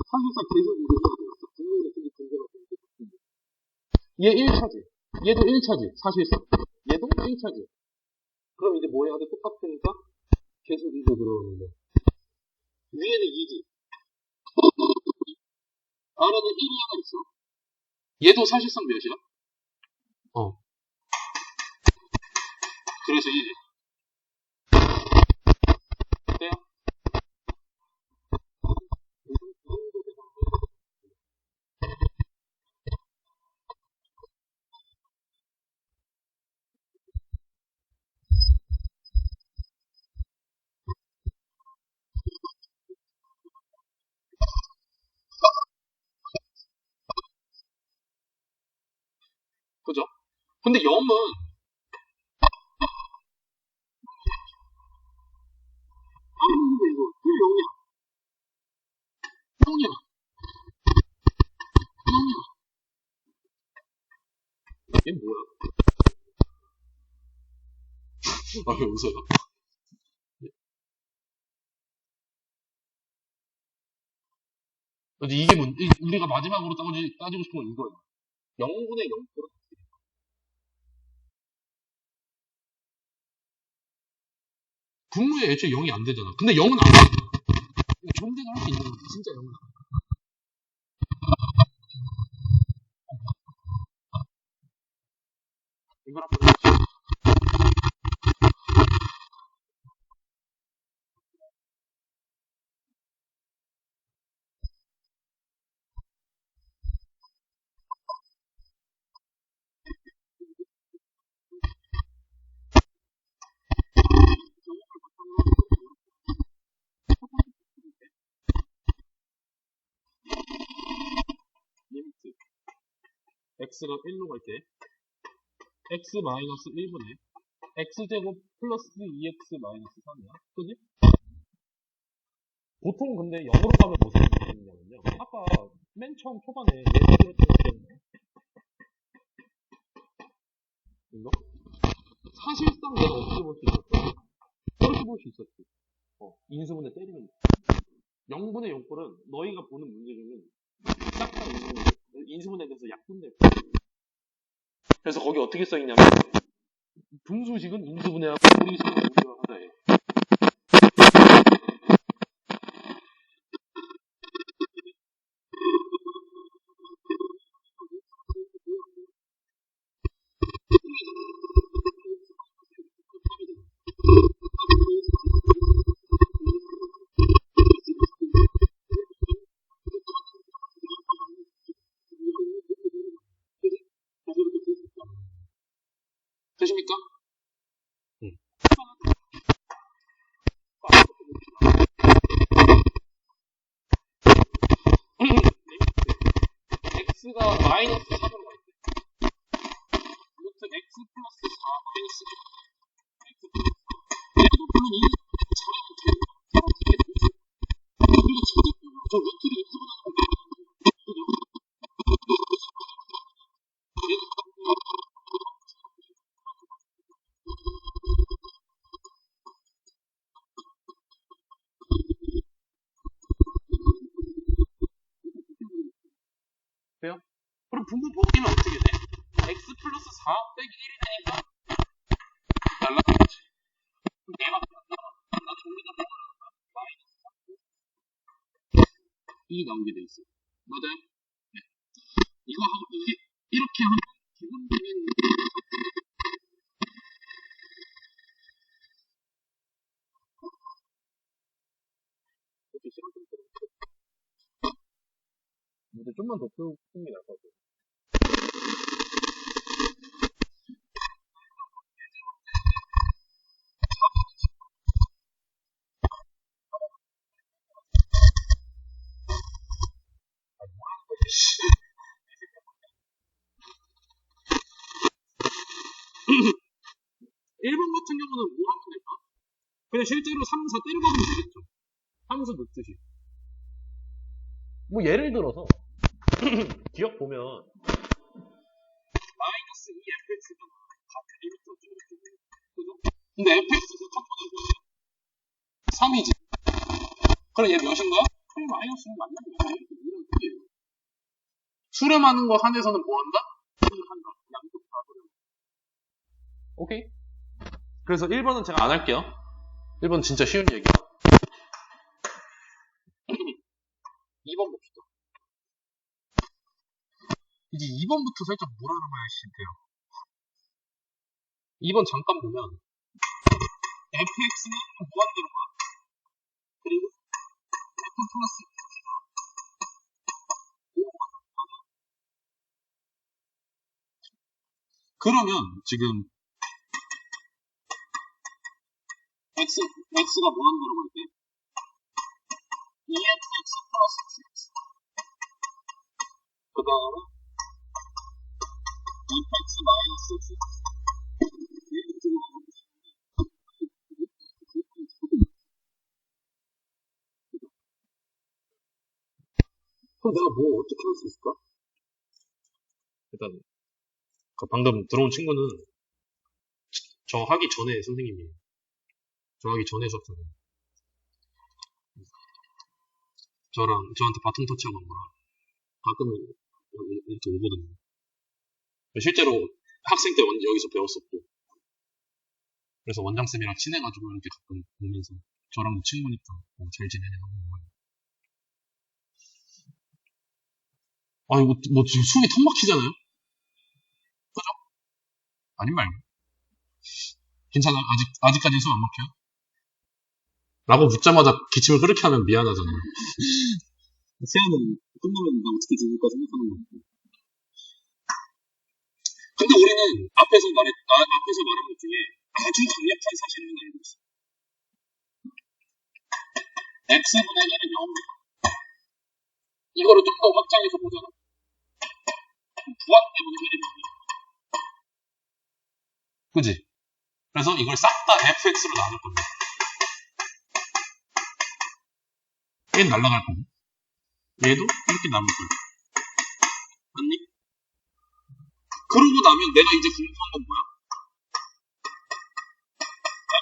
사실상 계속 이동해야 되겠어. 분모는 되게 분자가 되게 바뀐 거. 얘 1차지. 얘도 1차지. 사실상. 얘도 1차지. 그럼 이제 뭐 해야 돼? 똑같으니까 계속 이거 들어오는 거. 위에는 2지. 아래는 1이 하나 있어. 얘도 사실상 몇이야? 그래서 1이야. 어때요? 그죠? 근데 0은 근데 이거 0이야. 0이야. 0이야. 얘 뭐야? 아, 왜 웃어요? 근데 이게 우리가 마지막으로 따지고 싶은 건 이거예요. 0분의 0. 분모에 애초에 0이 안 되잖아. 근데 0은 안 돼. 존재는 할 수 있는 거지. 진짜 0은. 이걸 한번 해보자. 리미트 x가 1로 갈 때 x 마이너스 1분의 x제곱 플러스 2x 마이너스 3이야. 그지? 보통 근데 0으로 가면 무슨 일이냐면요. 아까 맨 처음 초반에 예를 들었던 이거? 사실상 내가 어떻게 볼 수 있었어? 이렇게 볼 수 있었지. 인수분해 때리면 돼. 0분의 0꼴은 너희가 보는 문제 중에 싹 다 인수분해에 대해서 약분돼. 그래서 거기 어떻게 써있냐면 분수식은 인수분해하고 무리수는 무리하다 해. 되십니까? 응. x가 마이너스 3으로 갈 때, 루트 x 플러스 4 마이너스 x 플러스 4. 높이는 이 자리를 제곱, 그리고 제곱으로 저 루트를 x보다 더 돼요? 그럼 분모 벗기면 어떻게 돼? x 플러스 4 빼기 1이 되니까 날라가겠지. 그럼 얘가 나 종이다 먹으려니까 마이너스 2 나오게 돼 있어. 맞아요? 네. 이거 하고 이렇게 하면 기본적인 이렇게 싫어 좀 근데 좀만 더 푸는 게 나을 것 같아요. 일본 같은 경우는 뭐 하면 될까? 그냥 실제로 3, 4 때려박으면 되겠죠. 함수 넣듯이. 뭐 예를 들어서 기억 보면 마이너스 2fx가 같은 이렇게 어쩌고 저쩌고 그죠? 근데 fx가 첫번째 뭐야? 3이지. 그럼 얘 몇인가? 그럼 마이너스 1 맞는 거야. 이런 뜻이에요. 수렴하는 거 한에서는 뭐 한다? 한다. 양쪽 다 수렴. 오케이? 그래서 1번은 제가 안 할게요. 1번 진짜 쉬운 얘기야. 2번 봅시다. 이제 2번부터 살짝 뭐라는 거야, 돼요. 2번 잠깐 보면 fx는 무한대로 가. 그리고 f 플러스 그러면 지금 x가 무한대로 갈 때 2fx 플러스 x 그 다음에 2fx 마이너스 x 그럼 내가 뭐 어떻게 할 수 있을까? 일단 방금 들어온 친구는 저 하기 전에 선생님이에요. 저 하기 전에 수업자예요. 저한테 바통 터치하고 온 거라 가끔은 이렇게 오거든요. 실제로 학생 때 여기서 배웠었고 그래서 원장쌤이랑 친해가지고 이렇게 가끔 보면서 저랑도 친구니까 잘 지내냐고 아, 이거 뭐 지금 숨이 턱 막히잖아요? 그죠? 아닌 말고. 괜찮아. 아직까지 숨 안 막혀요? 라고 묻자마자 기침을 그렇게 하면 미안하잖아요. 세아는 끝나면 나 어떻게 죽을까 생각하는 거 같고. 근데 우리는 앞에서 말한 것 중에 아주 강력한 사실을 알고 있어. x분의 1은 0. 이거를 좀 더 확장해서 보잖아. 부하 때문에 1이 0이야. 그지? 그래서 이걸 싹 다 fx로 나눌 겁니다. 1 날라갈 거고. 얘도 이렇게 나눌 거야. 맞니? 그러고 나면 내가 이제 궁금한 건 뭐야?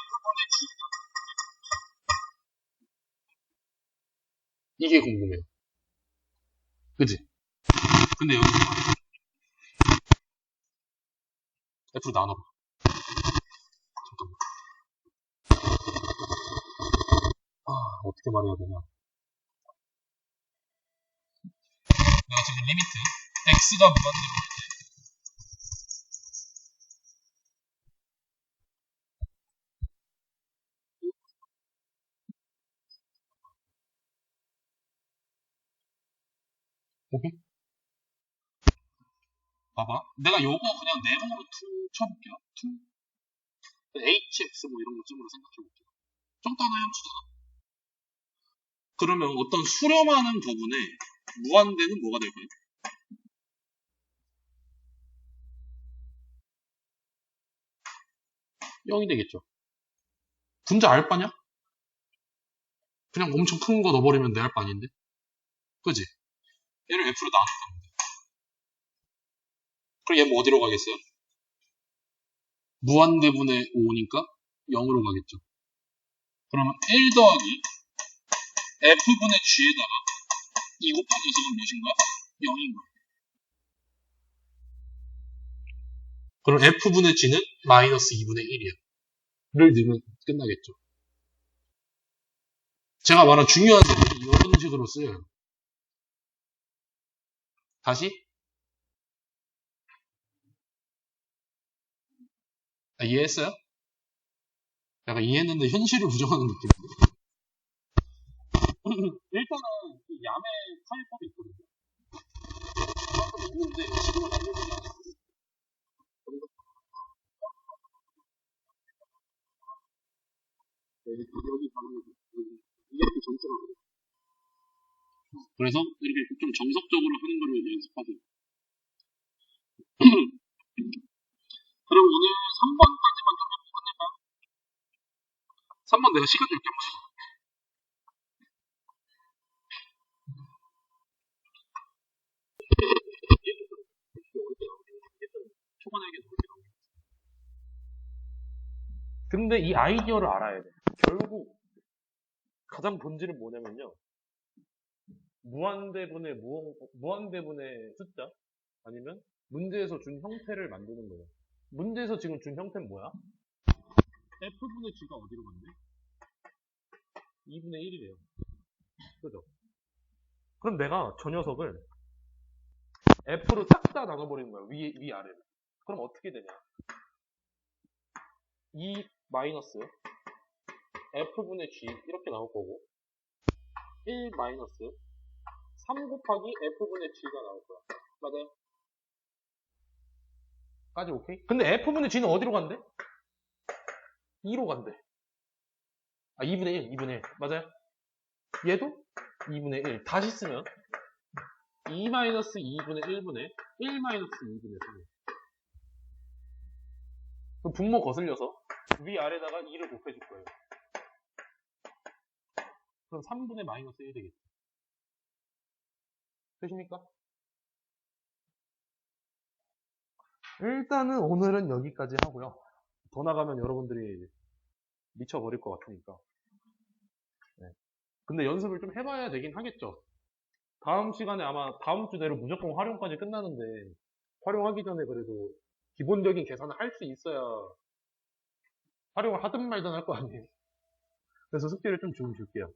f분의 g가 이게 궁금해요. 그지? 근데 여기 f로 나눠봐. 잠깐만. 어떻게 말해야 되냐. 내가 지금 리미트 x가 무한대로 오케이? 봐봐. 내가 요거 그냥 네모로 쳐볼게요. hx 뭐 이런 것쯤으로 생각해볼게요. 좀 더 하나 함수잖아. 그러면 어떤 수렴하는 부분에 무한대는 뭐가 될까요? 0이 되겠죠. 분자 알바냐? 그냥 엄청 큰 거 넣어버리면 내 알바 아닌데? 그지? 얘를 f로 나눈답니다. 그럼 얘 뭐 어디로 가겠어요? 무한대분의 5니까 0으로 가겠죠. 그러면 1 더하기 f분의 g에다가 2 곱하기 2은 무엇인가? 0인 거예요. 그럼 f분의 g는 마이너스 2분의 1이야. 를 넣으면 끝나겠죠. 제가 말한 중요한 부분이 이런 식으로 쓰여요. 다시 이해했어요? 약간 이해했는데 현실을 부정하는 느낌. 일단은 야매 파일법이 있거든요. 있는데 지금은 알려주지 않았어요. 여기 바로 이렇게 전체로. 그래서 이렇게 좀 정석적으로 하는 거를 연습하세요. 그럼 오늘 3번까지만 좀 해볼까? 3번 내가 시간 낼게. 초반에 근데 이 아이디어를 알아야 돼. 결국 가장 본질은 뭐냐면요. 무한대분의 숫자 아니면 문제에서 준 형태를 만드는 거예요. 문제에서 지금 준 형태는 뭐야? f분의 g가 어디로 갔네? 2분의 1이래요. 그죠? 그럼 내가 저 녀석을 f로 싹 다 나눠버리는 거야. 위아래로. 그럼 어떻게 되냐? 2 마이너스 f분의 g 이렇게 나올 거고 1 마이너스 3 곱하기 f분의 g가 나올 거야. 맞아요? 까지 오케이? 근데 f분의 g는 어디로 간대? 2로 간대. 2분의 1, 2분의 1. 맞아요? 얘도 2분의 1. 다시 쓰면 2 마이너스 2분의 1분의 1 마이너스 2분의 3. 그 분모 거슬려서 위아래다가 2를 곱해줄 거예요. 그럼 3분의 마이너스 1 되겠죠. 되십니까? 일단은 오늘은 여기까지 하고요. 더 나가면 여러분들이 미쳐버릴 것 같으니까. 네. 근데 연습을 좀 해봐야 되긴 하겠죠. 다음 시간에 아마 다음 주 내로 무조건 활용까지 끝나는데 활용하기 전에 그래도 기본적인 계산을 할 수 있어야 활용을 하든 말든 할 거 아니에요. 그래서 숙제를 좀 줄게요.